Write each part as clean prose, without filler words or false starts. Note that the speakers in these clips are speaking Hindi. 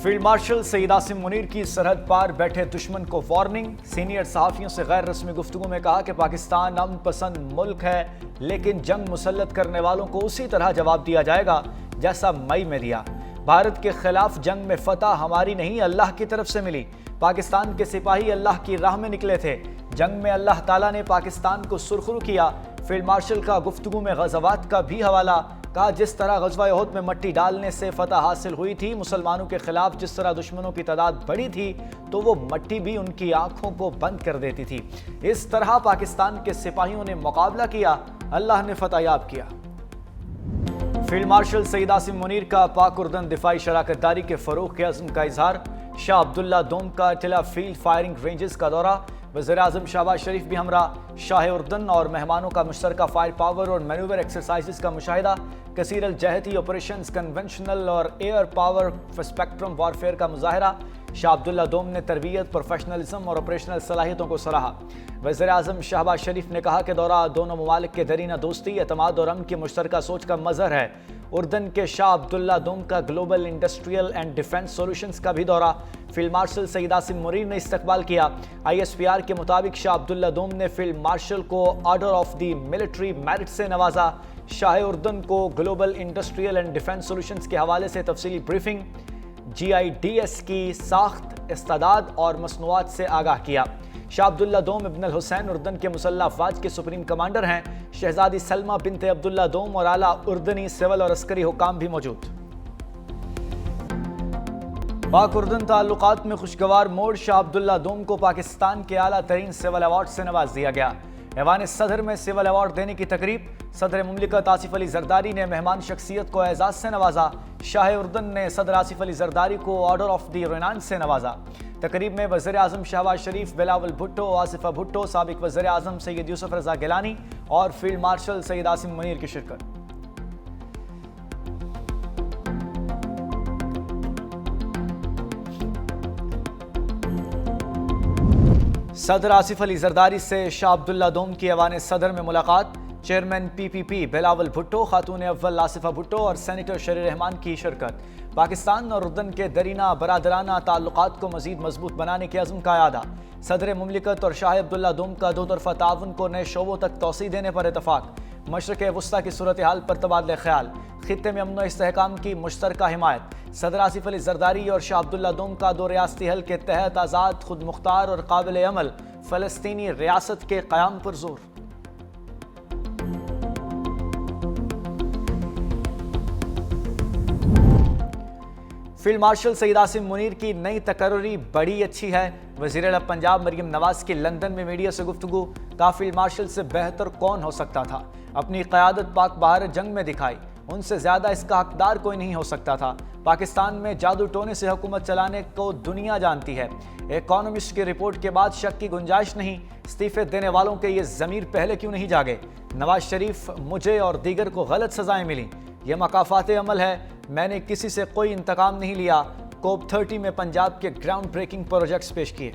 फील्ड मार्शल सईद आसिम मुनीर की सरहद पार बैठे दुश्मन को वार्निंग। सीनियर सहाफियों से गैर रस्मी गुफ्तगू में कहा कि पाकिस्तान अमन पसंद मुल्क है, लेकिन जंग मुसल्लत करने वालों को उसी तरह जवाब दिया जाएगा जैसा मई में दिया। भारत के खिलाफ जंग में फतह हमारी नहीं, अल्लाह की तरफ से मिली। पाकिस्तान के सिपाही अल्लाह की राह में निकले थे। जंग में अल्लाह ताला ने पाकिस्तान को सुरखरू किया। फील्ड मार्शल का गुफ्तगू में गज़वात का भी हवाला। कहा, जिस तरह गज़वा उहद में मट्टी डालने से फतह हासिल हुई थी, मुसलमानों के खिलाफ जिस तरह दुश्मनों की तादाद बढ़ी थी, तो वो मट्टी भी उनकी आंखों को बंद कर देती थी। इस तरह पाकिस्तान के सिपाहियों ने मुकाबला किया, अल्लाह ने फतह याब किया। फील्ड मार्शल सईद आसिम मुनीर का पाक उर्दन दिफाई शराकतदारी के फरोग के अज़्म का इजहार। शाह अब्दुल्ला दोम का टिला फील्ड फायरिंग रेंजेस का दौरा। वज़ीर-ए-आज़म शहबाज शरीफ भी हमरा। शाह उर्दन और मेहमानों का मुश्तरका फायर पावर और मैनूवर एक्सरसाइजेस का मुशाहिदा। कसीर अल जहती ऑपरेशंस, कन्वेंशनल और एयर पावर स्पेक्ट्रम वारफेयर का मुजाहरा। शाह अब्दुल्ला दोम ने तरबियत, प्रोफेशनलिज्म और ऑपरेशनल सलाहियतों को सराहा। वज़ीर-ए-आज़म शहबाज शरीफ ने कहा कि दौरा दोनों ममालिक के दरीना दोस्ती, एतमाद और अमन की मुश्तरका सोच का मज़हर है। उर्दन के शाह अब्दुल्ला दोम का global industrial and defence solutions का भी दौरा। फील्ड मार्शल सईद आसिम मुनीर ने इस्तकबाल किया। ISPR के मुताबिक शाह अब्दुल्ला दोम ने फील्ड मार्शल को order of the military merit से नवाजा। शाह उर्दन को global industrial and defence solutions के हवाले से तफसीली ब्रीफिंग, GIDS की साख्त, इस्तादाद और मसनूआत से आगाह किया। शाह अब्दुल्ला दोम इब्न अल हुसैन उर्दन के मुसल्लह अफवाज के सुप्रीम कमांडर हैं। शहजादी सलमा बिनते अब्दुल्ला दोम और आला उर्दनी सिविल और अस्करी हुकाम भी मौजूद। पाक उर्दन ताल्लुकात में खुशगवार मोड़। शाह अब्दुल्ला दोम को पाकिस्तान के आला तरीन सिविल अवार्ड से नवाज दिया गया। ऐवान सदर में सिविल अवार्ड देने की तकरीब। सदर मुमलिकत आसिफ अली जरदारी ने मेहमान शख्सियत को एजाज से नवाजा। शाह उर्दन ने सदर आसिफ अली जरदारी को ऑर्डर ऑफ द रेनान से नवाजा। तकरीब में वज़ीर-ए-आज़म शहबाज शरीफ, बिलावल भुट्टो, आसिफा भुट्टो, साबिक वज़ीर-ए-आज़म सैयद यूसुफ रज़ा गिलानी और फील्ड मार्शल सईद आसिम मुनीर की शिरकत। सदर आसिफ अली जरदारी से शाह अब्दुल्ला दोम की ऐवान सदर में मुलाकात। चेयरमैन PPP बिलावल भुट्टो, खातून अव्वल आसिफा भुट्टो और सेनेटर शरीर रहमान की शिरकत। पाकिस्तान और उर्दन के दरीना बरादराना ताल्लुकात को मजीद मजबूत बनाने के अज़्म का यादा। सदर मुमलिकत और शाह अब्दुल्ला दोम का दो तरफा ताउन को नए शोबों तक तोसी देने पर इतफाक। मशरक़ वस्ता की सूरत हाल पर तबादले ख्याल। खित्ते में अमन व इस्तेहकाम की मुश्तरका हिमायत। सदर आसिफ अली जरदारी और शाह अब्दुल्ला दोम का दो रियासती हल के तहत आज़ाद, खुद मुख्तार और काबिल अमल फ़लस्तीनी रियासत के क़याम पर जोर। फील्ड मार्शल सईद आसिम मुनीर की नई तकर्री बड़ी अच्छी है। वज़ीर पंजाब मरियम नवाज की लंदन में मीडिया से गुफ्तगू। कहा, फील्ड मार्शल से बेहतर कौन हो सकता था। अपनी क़यादत पाक भारत जंग में दिखाई, उनसे ज़्यादा इसका हकदार कोई नहीं हो सकता था। पाकिस्तान में जादू टोने से हुकूमत चलाने को दुनिया जानती है। इकोनॉमिस्ट की रिपोर्ट के बाद शक की गुंजाइश नहीं। इस्तीफे देने वालों के ये ज़मीर पहले क्यों नहीं जागे। नवाज शरीफ, मुझे और दीगर को गलत सजाएं मिली, यह मकाफात अमल है। मैंने किसी से कोई इंतकाम नहीं लिया। कोप 30 में पंजाब के ग्राउंड ब्रेकिंग प्रोजेक्ट्स पेश किए।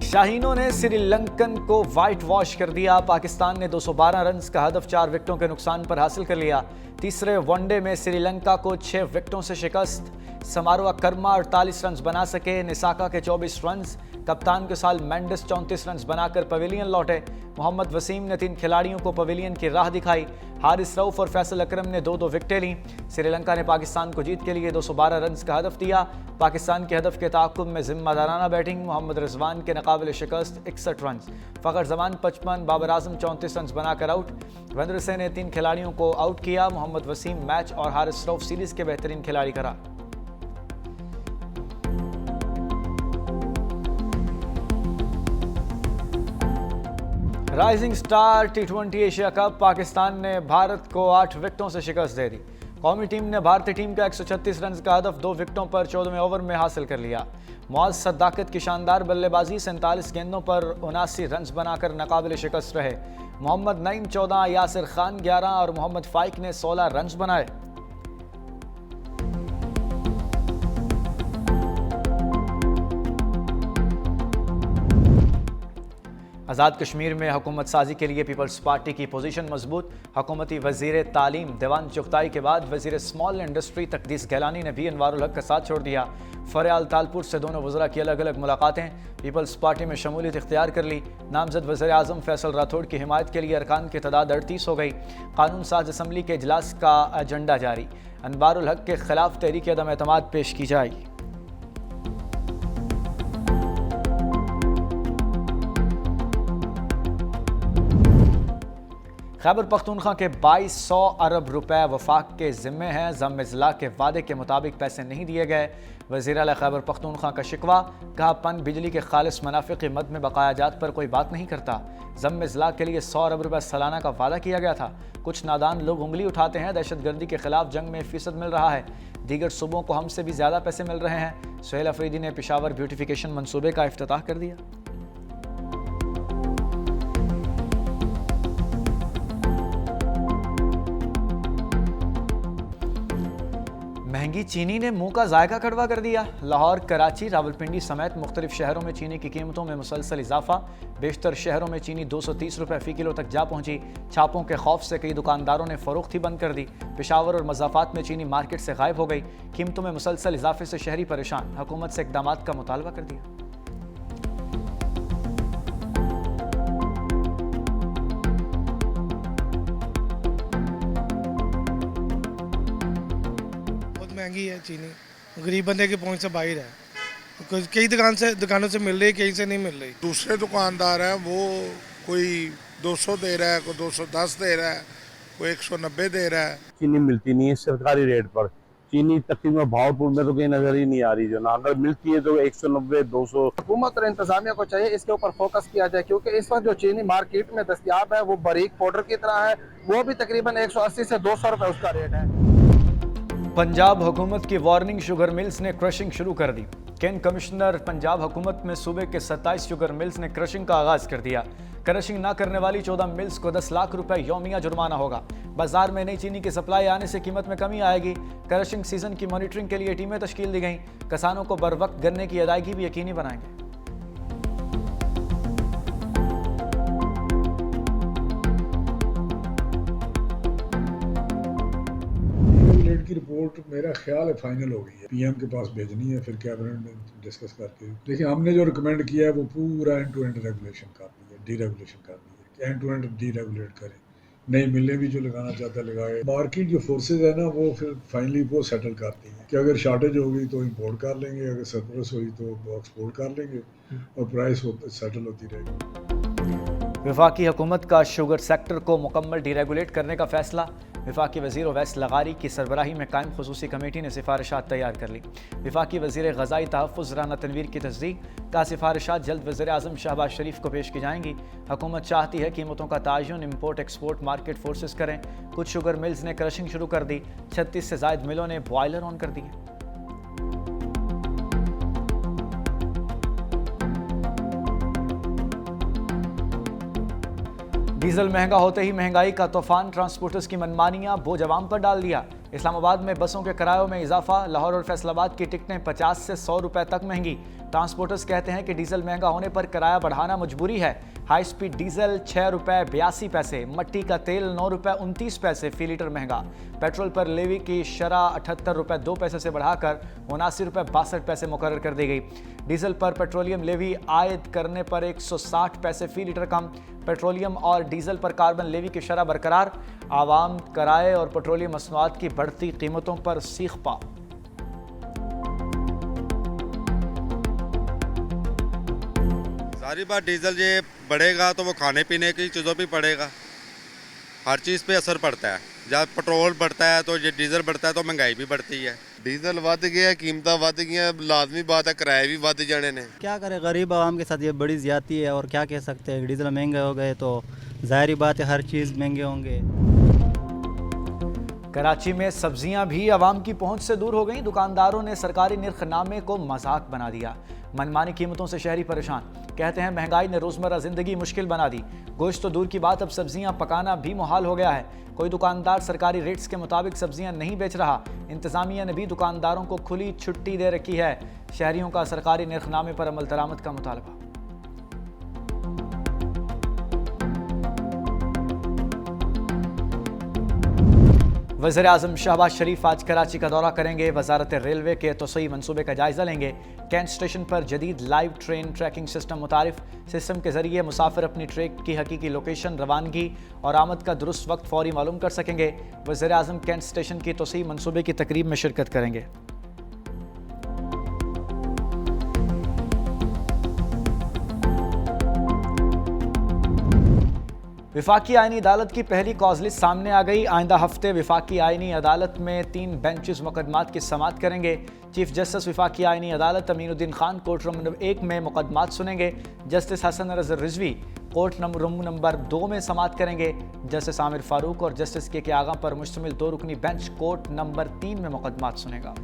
शाहीनों ने श्रीलंकन को वाइट वॉश कर दिया। पाकिस्तान ने 212 रन का हदफ 4 विकेटों के नुकसान पर हासिल कर लिया। तीसरे वनडे में श्रीलंका को 6 विकेटों से शिकस्त। समारोह कर्मा 48 रन बना सके, निसाका के 24 रन। कप्तान के साल मेंडिस 34 रन बनाकर पवेलियन लौटे। मोहम्मद वसीम ने 3 खिलाड़ियों को पवेलियन की राह दिखाई। हारिस रऊफ और फैसल अकरम ने 2-2 विकेटें लीं। श्रीलंका ने पाकिस्तान को जीत के लिए 212 रन का हदफ दिया। पाकिस्तान के हदफ के ताक़ुब में जिम्मेदाराना बैटिंग। मोहम्मद रिजवान के नाकाबिल शिकस्त 61 रन। फ़खर जमान 55, बाबर आजम 34 रन बनाकर आउट। वंदर से ने 3 खिलाड़ियों को आउट किया। मोहम्मद वसीम मैच और हारिस रऊफ सीरीज़ के बेहतरीन खिलाड़ी करा। Rising star T20 Asia cup. Pakistan ने भारत को 8 विकेटों से शिकस्त दे दी। कौमी टीम ने भारतीय टीम का 136 रन का हदफ 2 विकेटों पर 14वें ओवर में हासिल कर लिया। मुआज़ सद्दाकत की शानदार बल्लेबाजी, 47 गेंदों पर 79 रन बनाकर नाकाबिल शिकस्त रहे। मोहम्मद नईम 14, यासिर खान 11 और मोहम्मद फाइक ने 16 रन बनाए। आज़ाद कश्मीर में हुकूमत साजी के लिए पीपल्स पार्टी की पोजीशन मजबूत। हुकूमती वजीर तालीम देवान चुगताई के बाद वजीर स्मॉल इंडस्ट्री तकदीस गैलानी ने भी अनवारुल हक का साथ छोड़ दिया। फरियाल तालपुर से दोनों वज़रा की अलग अलग मुलाकातें। पीपल्स पार्टी में शमूलियत इख्तियार कर ली। नामजद वज़ीर आज़म फैसल राठौड़ की हिमायत के लिए अरकान की तादाद 38 हो गई। कानून साज असम्बली के इजलास का एजेंडा जारी। अनवारुल हक के खिलाफ तहरीक अदम एतमाद पेश की जाएगी। खैबर पख्तूनख्वा के 2200 अरब रुपए वफाक के ज़िम्मे हैं। ज़म-ए-ज़िला के वादे के मुताबिक पैसे नहीं दिए गए। वज़ीर आला खैबर पख्तूनख्वा का शिकवा, कहा पन बिजली के खालिस मुनाफे की मद में बकाया जात पर कोई बात नहीं करता। ज़म-ए-ज़िला के लिए 100 अरब रुपए सालाना का वादा किया गया था। कुछ नादान लोग उंगली उठाते हैं। दहशतगर्दी के खिलाफ जंग में फ़ीसद मिल रहा है। दीगर सूबों को हमसे भी ज़्यादा पैसे मिल रहे हैं। सुहेल अफरीदी ने पेशावर ब्यूटिफिकेशन मनसूबे का इफ्तिताह कर दिया। महंगी चीनी ने मुंह का जायका कड़वा कर दिया। लाहौर, कराची, रावलपिंडी समेत मुख्तलिफ शहरों में चीनी की कीमतों में मुसलसल इजाफा। बेशतर शहरों में चीनी 230 रुपये फ़ी किलो तक जा पहुंची। छापों के खौफ से कई दुकानदारों ने फरोख्ती बंद कर दी। पेशावर और मज़ाफ़ात में चीनी मार्केट से गायब हो गई। कीमतों में मुसलसल इजाफे से शहरी परेशान। हुकूमत से इक़दामात का मुतालबा कर दिया। महंगी है चीनी, गरीब बंदे की पहुंच से बाहर है। कई दुकानों से मिल रही, कहीं से नहीं मिल रही। दूसरे दुकानदार हैं वो कोई 200 दे रहा है, कोई 210 दे रहा है, कोई 190 दे रहा है। चीनी मिलती नहीं है सरकारी रेट पर। चीनी तकरीबन भावपुर में तो कहीं नजर ही नहीं आ रही। जो ना अगर मिलती है तो 190 200। हुकूमत और इंतजामिया को चाहिए इसके ऊपर फोकस किया जाए, क्योंकि इस वक्त जो चीनी मार्केट में दस्तयाब है वो बारीक पाउडर की तरह है। वो भी तकरीबन 180 से 200 रुपए उसका रेट है। पंजाब हुकूमत की वार्निंग, शुगर मिल्स ने क्रशिंग शुरू कर दी। कैन कमिश्नर पंजाब हुकूमत में सूबे के 27 शुगर मिल्स ने क्रशिंग का आगाज कर दिया। क्रशिंग न करने वाली 14 मिल्स को 10 लाख रुपए यौमिया जुर्माना होगा। बाजार में नई चीनी की सप्लाई आने से कीमत में कमी आएगी। क्रशिंग सीजन की मॉनिटरिंग के लिए टीमें तश्कील दी गई। किसानों को बर वक्त गन्ने की अदायगी भी यकीनी बनाएंगे। की रिपोर्ट मेरा ख्याल है फाइनल हो गई है। पीएम के पास भेजनी है, फिर कैबिनेट में डिस्कस करके। देखिए हमने जो रिकमेंड किया है वो पूरा एंड टू एंड रेगुलेशन कर दी है, डीरेगुलेशन कर दी है। एंड टू एंड डीरेगुलेट करें, नई मिलें भी जो लगाना चाहता है लगाए। मार्केट जो फोर्सेज है ना वो फिर फाइनली वो सेटल करती है कि अगर शॉर्टेज होगी तो इम्पोर्ट कर लेंगे, अगर सरप्लस हुई तो एक्सपोर्ट कर लेंगे और प्राइस सेटल होती रहेगी। वफाकी हुकूमत का शुगर सेक्टर को मुकम्मल डीरेगुलेट करने का फैसला। वफाकी वज़ीर ओवैस लगारी की सरबराही में कायम खुसूसी कमेटी ने सिफारिशात तैयार कर ली। वफाकी वज़ीर ग़ज़ाई तहफ़्फ़ुज़ राना तनवीर की तस्दीक का सिफारिशात जल्द वज़ीर आज़म शहबाज शरीफ को पेश की जाएंगी। हुकूमत चाहती है कीमतों का तायुन इम्पोर्ट एक्सपोर्ट मार्केट फोर्सेस करें। कुछ शुगर मिल्स ने क्रशिंग शुरू कर दी। 36 से ज़ायद मिलों ने बॉयलर ऑन कर दिए। डीजल महंगा होते ही महंगाई का तूफान, ट्रांसपोर्टर्स की मनमानियां बोझ अवाम पर डाल दिया। इस्लामाबाद में बसों के किरायों में इजाफा। लाहौर और फैसलाबाद की टिकटें 50 से 100 रुपए तक महंगी। ट्रांसपोर्टर्स कहते हैं कि डीजल महंगा होने पर किराया बढ़ाना मजबूरी है। हाई स्पीड डीजल 6 रुपए 82 पैसे, मट्टी का तेल 9 रुपए 29 पैसे फी लीटर महंगा। पेट्रोल पर लेवी की शरह 78 रुपए 2 पैसे से बढ़ाकर 79 रुपए 62 पैसे मुकर्रर कर दी गई। डीजल पर पेट्रोलियम लेवी आयद करने पर 160 पैसे फी लीटर कम। पेट्रोलियम और डीजल पर कार्बन लेवी की शरह बरकरार। आवाम किराए और पेट्रोलियम मसनूआत की बढ़ती कीमतों पर सीख पा। सारी बात डीजल ये बढ़ेगा तो वो खाने पीने की चीज़ों पे पड़ेगा, हर चीज़ पे असर पड़ता है। जब पेट्रोल बढ़ता है तो ये डीजल बढ़ता है तो महंगाई भी बढ़ती है। डीजल वध गया, कीमतां वध गई, लाजमी बात है किराए भी वध जाने ने। क्या करें, गरीब आवाम के साथ ये बड़ी ज्यादती है और क्या कह सकते हैं। डीजल महंगे हो गए तो ज़ाहिर बात है हर चीज़ महंगे होंगे। कराची में सब्जियां भी आवाम की पहुंच से दूर हो गईं। दुकानदारों ने सरकारी निर्खनामे को मजाक बना दिया। मनमानी कीमतों से शहरी परेशान। कहते हैं महंगाई ने रोजमर्रा जिंदगी मुश्किल बना दी। गोश्त तो दूर की बात, अब सब्जियां पकाना भी मुहाल हो गया है। कोई दुकानदार सरकारी रेट्स के मुताबिक सब्जियां नहीं बेच रहा। इंतजामिया ने भी दुकानदारों को खुली छुट्टी दे रखी है। शहरियों का सरकारी निर्खनामे पर अमल दरामद का मुतालबा। वज़ीर आज़म शहबाज शरीफ आज कराची का दौरा करेंगे। वजारत रेलवे के तोसई मनसूबे का जायजा लेंगे। कैंट स्टेशन पर जदीद लाइव ट्रेन ट्रैकिंग सिस्टम मुतारिफ। सिस्टम के जरिए मुसाफिर अपनी ट्रेन की हकीकी लोकेशन, रवानगी और आमद का दुरुस्त वक्त फौरी मालूम कर सकेंगे। वज़ीर आज़म कैंट स्टेशन की तोसई मनसूबे की तकरीब में शिरकत करेंगे। विफाकी आईनी अदालत की पहली कॉज लिस्ट सामने आ गई। आइंदा हफ्ते विफाकी आईनी अदालत में 3 बेंचेस मुकदमात की समाअत करेंगे। चीफ जस्टिस विफाकी आईनी अदालत Aminuddin Khan court room number 1 में मुकदमात सुनेंगे। जस्टिस हसन रज़ा रिजवी कोर्ट रूम नंबर 2 में समाअत करेंगे। जस्टिस आमिर फारूक और जस्टिस के आगा पर मुश्तमिल 2 रुकनी बेंच कोर्ट नंबर 3 में मुकदमात सुनेगा।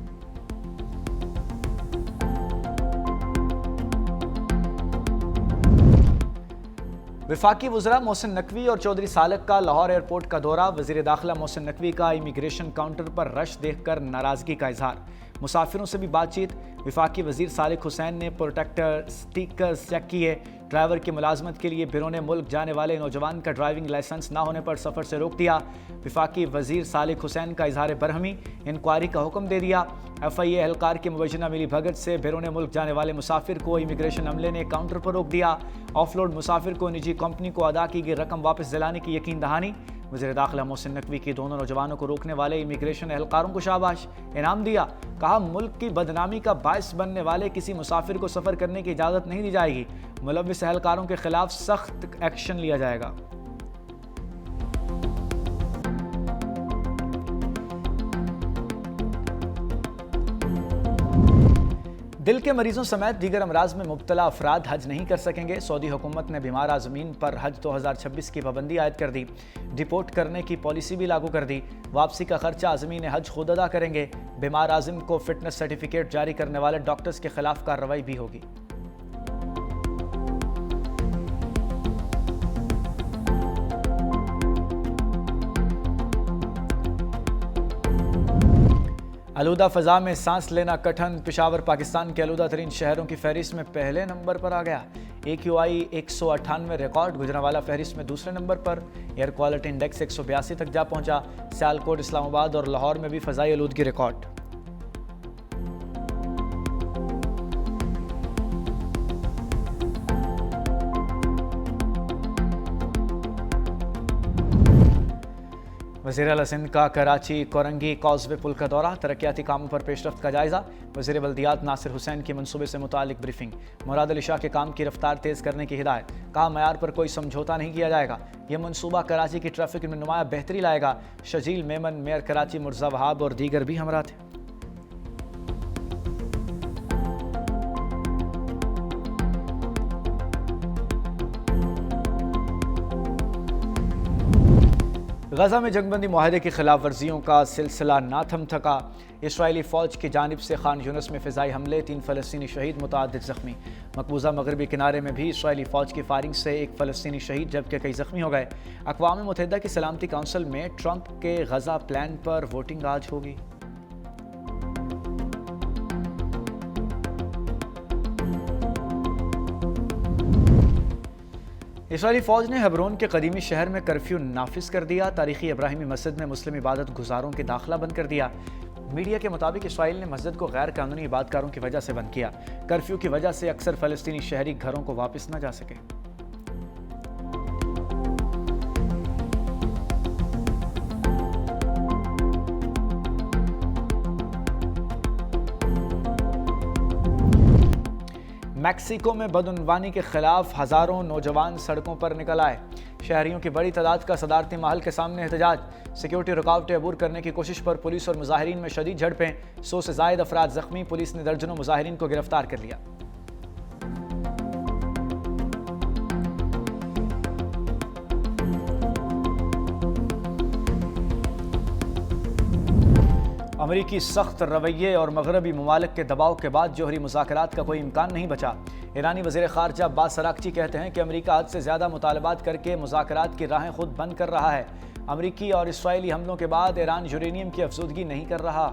विफाकी वज़रा मोहसिन नकवी और चौधरी सालक का लाहौर एयरपोर्ट का दौरा। वज़ीर दाखिला मोहसिन नकवी का इमिग्रेशन काउंटर पर रश देखकर नाराज़गी का इजहार। मुसाफिरों से भी बातचीत। विफाकी वज़ीर सालिक हुसैन ने प्रोटेक्टर स्टिकर्स चेक किए। ड्राइवर की मुलाजमत के लिए बैरून मुल्क जाने वाले नौजवान का ड्राइविंग लाइसेंस ना होने पर सफ़र से रोक दिया। विफाकी वज़ीर सालिक हुसैन का इजहार बरहमी, इंक्वायरी का हुक्म दे दिया। FIA एहलकार की मुबैना मिली भगत से बैरून मुल्क जाने वाले मुसाफिर को इमिग्रेशन अमले ने काउंटर पर रोक दिया। ऑफलोड मुसाफिर को निजी कंपनी को अदा की गई रकम वापस दिलाने की यकीन दहानी। वज़ीर दाखिला मोहसिन नकवी की दोनों नौजवानों को रोकने वाले इमिग्रेशन एहलकारों को शाबाश, इनाम दिया। कहा मुल्क की बदनामी का बायस बनने वाले किसी मुसाफिर को सफ़र करने की इजाज़त नहीं दी जाएगी। मुलव्विस एहलकारों के खिलाफ सख्त एक्शन लिया जाएगा। दिल के मरीजों समेत दीगर अमराज में मुब्तला अफराद हज नहीं कर सकेंगे। सऊदी हुकूमत ने बीमार आज़मीन पर हज 2026 की पाबंदी आयद कर दी। डिपोर्ट करने की पॉलिसी भी लागू कर दी। वापसी का खर्चा आज़मीन हज खुद अदा करेंगे। बीमार आज़म को फिटनेस सर्टिफिकेट जारी करने वाले डॉक्टर्स के खिलाफ कार्रवाई भी होगी। आलूदा फ़ज़ा में सांस लेना कठिन। पेशावर पाकिस्तान के आलूदा तरीन शहरों की फहरिस्त में पहले नंबर पर आ गया। AQI 198 record. गुजरांवाला फहरिस्त में दूसरे नंबर पर। एयर क्वालिटी इंडेक्स 182 तक जा पहुंचा। सियालकोट, इस्लामाबाद और लाहौर में भी फ़ज़ाई आलूदगी रिकॉर्ड। वज़ीर आला सिंध का कराची कोरंगी कॉजवे पुल का दौरा। तरक्याती कामों पर पेशरफ्त का जायजा। वज़ीर बल्दियात नासिर हुसैन की मनसूबे से मुतालिक ब्रीफिंग। मुराद अली शाह के काम की रफ्तार तेज़ करने की हिदायत। कहा मयार पर कोई समझौता नहीं किया जाएगा। यह मनसूबा कराची की ट्रैफिक में नुमाया बेहतरी लाएगा। शजील मेमन, मेयर कराची मुर्जा वहाब और दीगर भी हमरा थे। गजा में जंगबंदी मुआहदे की खिलाफ वर्जियों का सिलसिला ना थम थका। इसराइली फ़ौज की जानिब से खान यूनिस में फ़िज़ाई हमले, 3 फ़लस्तीनी शहीद, मुतअद्दिद ज़ख्मी। मकबूजा मगरबी किनारे में भी इसराइली फ़ौज की फायरिंग से 1 फ़लस्तीनी शहीद जबकि कई ज़ख्मी हो गए। अक़वाम मुत्तहिदा की सलामती काउंसिल में ट्रंप के गजा प्लान पर वोटिंग आज होगी। इसराइली फ़ौज ने हेब्रोन के कदीमी शहर में कर्फ्यू नाफिज कर दिया। तारीखी इब्राहिमी मस्जिद में मुस्लिम इबादत गुजारों के दाखिला बंद कर दिया। मीडिया के मुताबिक इसराइल ने मस्जिद को गैर कानूनी इबादतकारों की वजह से बंद किया। कर्फ्यू की वजह से अक्सर फ़लस्तीनी शहरी घरों को वापस न जा सके। मैक्सिको में बदउनवानी के खिलाफ हज़ारों नौजवान सड़कों पर निकल आए। शहरियों की बड़ी तादाद का सदारती महल के सामने एहतजाज। सिक्योरिटी रुकावटें अबूर करने की कोशिश पर पुलिस और मुजाहिरीन में शदीद झड़पें। 100 से ज़ायद अफराद ज़ख्मी। पुलिस ने दर्जनों मुजाहिरीन को गिरफ्तार कर लिया। अमरीकी सख्त रवैये और मगरबी ममालिक के दबाव के बाद जोहरी मुज़ाकरात का कोई इम्कान नहीं बचा। ईरानी वज़ीर ख़ारजा अब्बास अराक़ची कहते हैं कि अमरीका हद से ज़्यादा मुतालबात करके मुज़ाकरात की राहें खुद बंद कर रहा है। अमरीकी और इसराइली हमलों के बाद ईरान यूरेनियम की अफज़ूदगी नहीं कर रहा।